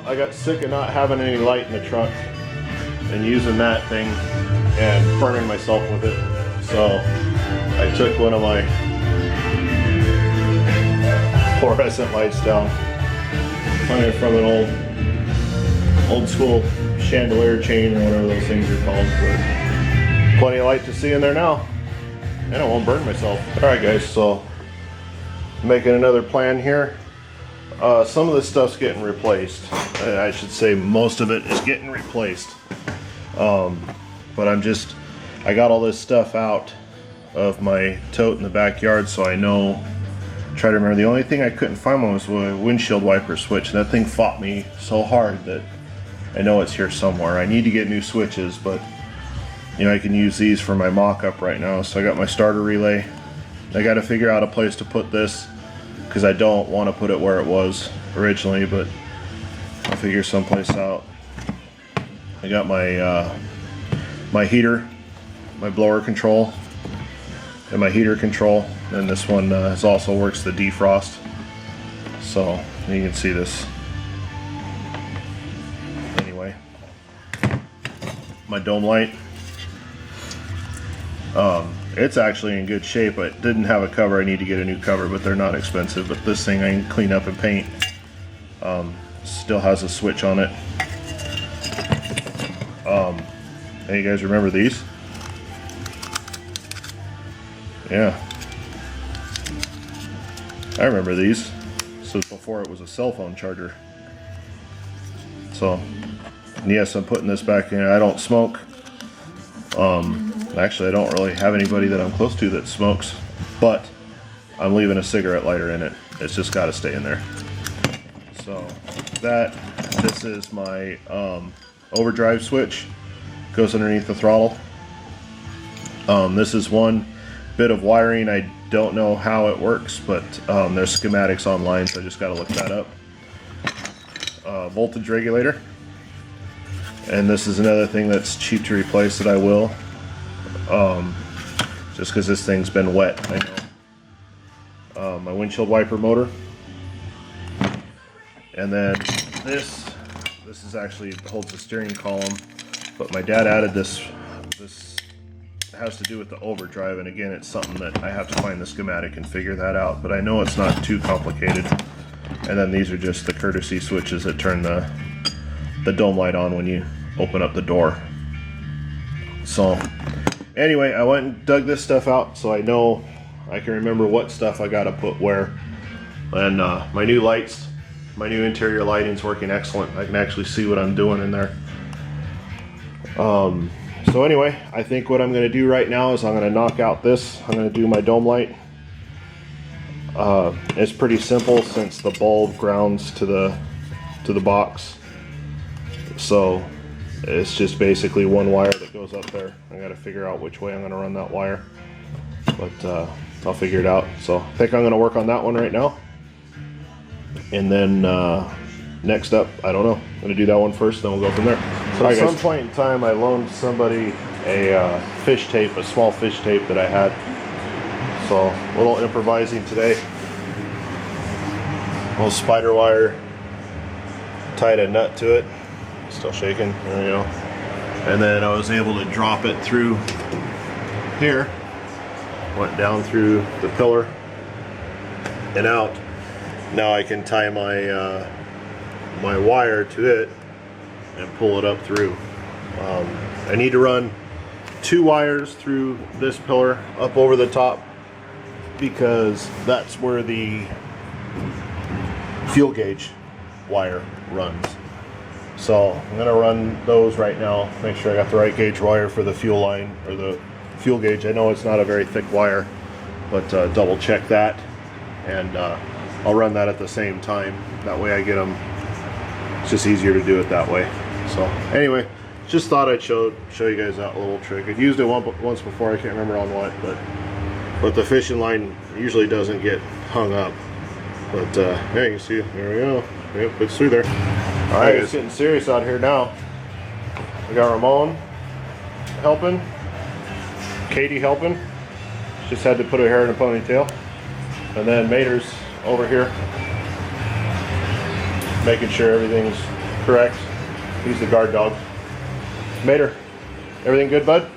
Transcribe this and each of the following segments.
I got sick of not having any light in the truck and using that thing and burning myself with it. So I took one of my fluorescent lights down. Coming from an old school chandelier chain or whatever those things are called. But plenty of light to see in there now. And I won't burn myself. Alright guys, so making another plan here. Some of this stuff's getting replaced. I should say most of it is getting replaced. But I got all this stuff out of my tote in the backyard, so I know, try to remember, the only thing I couldn't find was a windshield wiper switch. That thing fought me so hard that I know it's here somewhere. I need to get new switches, but you know, I can use these for my mock-up right now. So I got my starter relay. I got to figure out a place to put this because I don't want to put it where it was originally, but I'll figure someplace out. I got my my heater, my blower control, and my heater control, and this one also works the defrost. So you can see this. Anyway, my dome light. It's actually in good shape. It didn't have a cover. I need to get a new cover, but they're not expensive. But this thing I can clean up and paint. Still has a switch on it. Hey, you guys remember these? Yeah, I remember these. This was before it was a cell phone charger. So, and yes, I'm putting this back in. I don't smoke. Actually, I don't really have anybody that I'm close to that smokes, but I'm leaving a cigarette lighter in it. It's just got to stay in there. So this is my overdrive switch. Goes underneath the throttle. This is one bit of wiring. I don't know how it works, but there's schematics online, so I just got to look that up. Voltage regulator. And this is another thing that's cheap to replace that I will. Just because this thing's been wet, I know. My windshield wiper motor. And then this is actually holds the steering column, but my dad added this has to do with the overdrive, and again, it's something that I have to find the schematic and figure that out, but I know it's not too complicated. And then these are just the courtesy switches that turn the dome light on when you open up the door. So anyway, I went and dug this stuff out so I know I can remember what stuff I gotta put where. And my new lights, my new interior lighting's working excellent. I can actually see what I'm doing in there. So anyway, I think what I'm going to do right now is I'm going to knock out this. I'm going to do my dome light. It's pretty simple since the bulb grounds to the box. So it's just basically one wire that goes up there. I got to figure out which way I'm going to run that wire, but I'll figure it out. So I think I'm going to work on that one right now. And then next up, I don't know. I'm going to do that one first, then we'll go from there. So at some point in time, I loaned somebody a fish tape, a small fish tape that I had. So a little improvising today. A little spider wire, tied a nut to it. Still shaking, there we go. And then I was able to drop it through here. Went down through the pillar and out. Now I can tie my my wire to it and pull it up through. I need to run 2 wires through this pillar up over the top because that's where the fuel gauge wire runs. So I'm gonna run those right now, make sure I got the right gauge wire for the fuel line or the fuel gauge. I know it's not a very thick wire, but double check that, and I'll run that at the same time. That way I get them, it's just easier to do it that way. So anyway, just thought I'd show you guys that little trick. I've used it once before, I can't remember on what, but the fishing line usually doesn't get hung up. But yeah, you can see, there we go. Yep, it's through there. All right, it's getting serious out here now. We got Ramon helping, Katie helping. Just had to put her hair in a ponytail. And then Mater's over here, making sure everything's Correct. He's the guard dog. Mater, everything good, bud?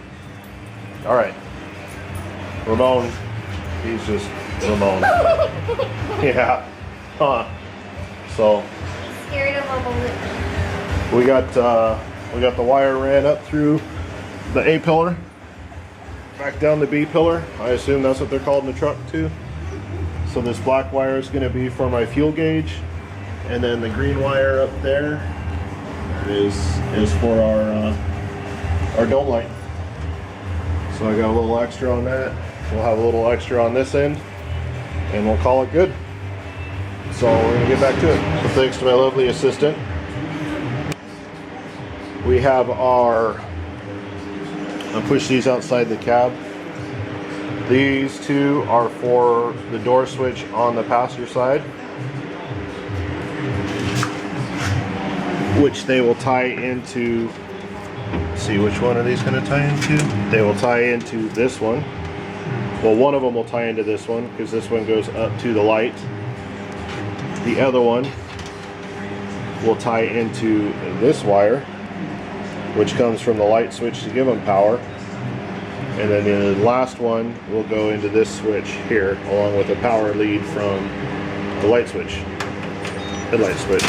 All right. Ramon, he's just Ramon. Yeah. Huh. So Scared of a bullet. we got the wire ran up through the A pillar, back down the B pillar. I assume that's what they're called in the truck too. So this black wire is going to be for my fuel gauge, and then the green wire up there is for our dome light. So I got a little extra on that. We'll have a little extra on this end, and we'll call it good. So we're gonna get back to it. So thanks to my lovely assistant. We have our, I'll push these outside the cab. These two are for the door switch on the passenger side, which they will tie into, let's see, which one are these going to tie into? They will tie into this one. Well, one of them will tie into this one because this one goes up to the light. The other one will tie into this wire, which comes from the light switch to give them power. And then the last one will go into this switch here, along with a power lead from the light switch, headlight switch.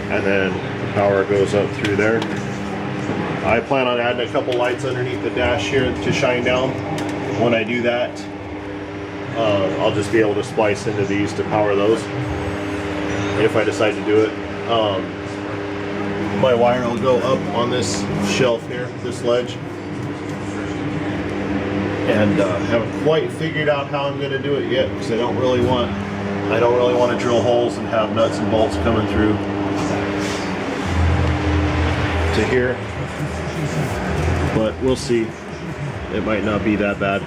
And then the power goes up through there. I plan on adding a couple lights underneath the dash here to shine down. When I do that, I'll just be able to splice into these to power those, if I decide to do it. My wire will go up on this shelf here, this ledge. And haven't quite figured out how I'm going to do it yet, because I don't really want to drill holes and have nuts and bolts coming through to here. But we'll see. It might not be that bad.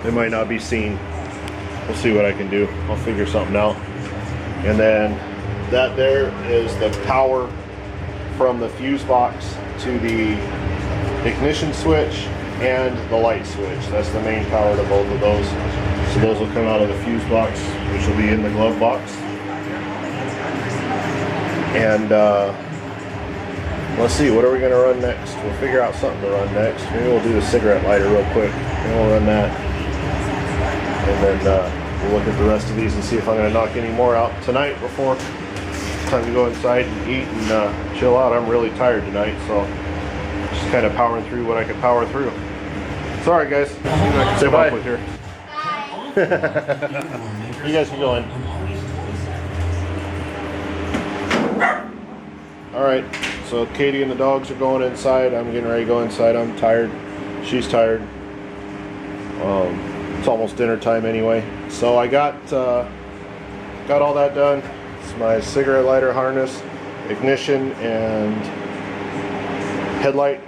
It might not be seen. We'll see what I can do. I'll figure something out. And then that there is the power from the fuse box to the ignition switch and the light switch. That's the main power to both of those. So those will come out of the fuse box, which will be in the glove box. And let's see, what are we gonna run next? We'll figure out something to run next. Maybe we'll do the cigarette lighter real quick. And we'll run that. And then we'll look at the rest of these and see if I'm gonna knock any more out tonight before it's time to go inside and eat and chill out. I'm really tired tonight, so just kind of powering through what I can power through. Sorry guys, say bye with here. Bye. You guys can go in. Alright, so Katie and the dogs are going inside. I'm getting ready to go inside. I'm tired. She's tired. It's almost dinner time anyway. So I got all that done. It's my cigarette lighter harness, ignition, and headlight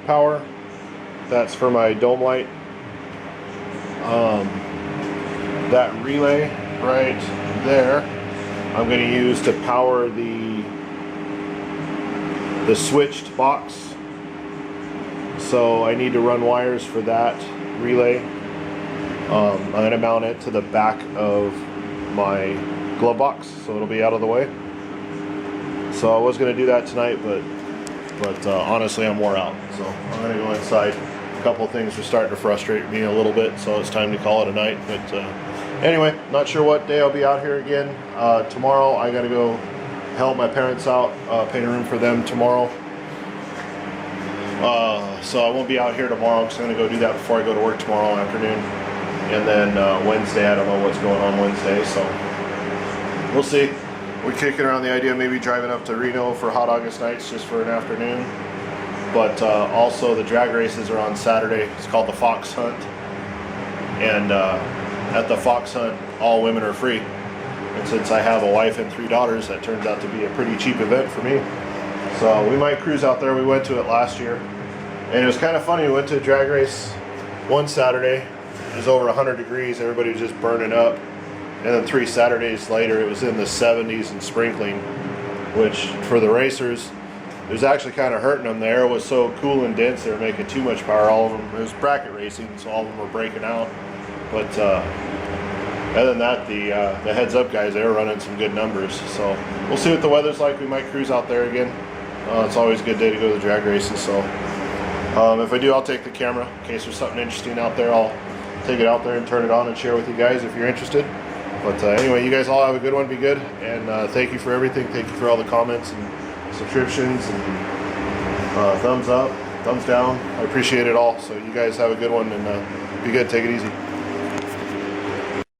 power. That's for my dome light. That relay right there I'm going to use to power the switched box. So I need to run wires for that relay. I'm going to mount it to the back of my glove box so it'll be out of the way. So I was going to do that tonight, but honestly I'm wore out, so I'm going to go inside. A couple of things are starting to frustrate me a little bit, so it's time to call it a night. But anyway, not sure what day I'll be out here again. Tomorrow I got to go help my parents out, paint a room for them tomorrow. So I won't be out here tomorrow. I'm just going to go do that before I go to work tomorrow afternoon. And then Wednesday, I don't know what's going on Wednesday, so we'll see. We're kicking around the idea of maybe driving up to Reno for Hot August Nights just for an afternoon. But also the drag races are on Saturday. It's called the Fox Hunt. And at the Fox Hunt, all women are free. And since I have a wife and 3 daughters, that turns out to be a pretty cheap event for me. So we might cruise out there. We went to it last year. And it was kind of funny. We went to a drag race one Saturday. It was over 100 degrees. Everybody was just burning up. And then 3 Saturdays later, it was in the 70s and sprinkling, which for the racers, it was actually kind of hurting them. The air was so cool and dense, they were making too much power. All of them, it was bracket racing, so all of them were breaking out. But other than that, the heads up guys, they were running some good numbers. So we'll see what the weather's like. We might cruise out there again. It's always a good day to go to the drag races. So if I do, I'll take the camera in case there's something interesting out there. I'll take it out there and turn it on and share with you guys if you're interested. But anyway, you guys all have a good one. Be good, and thank you for everything. Thank you for all the comments and subscriptions and thumbs up, thumbs down. I appreciate it all. So you guys have a good one, and be good. Take it easy.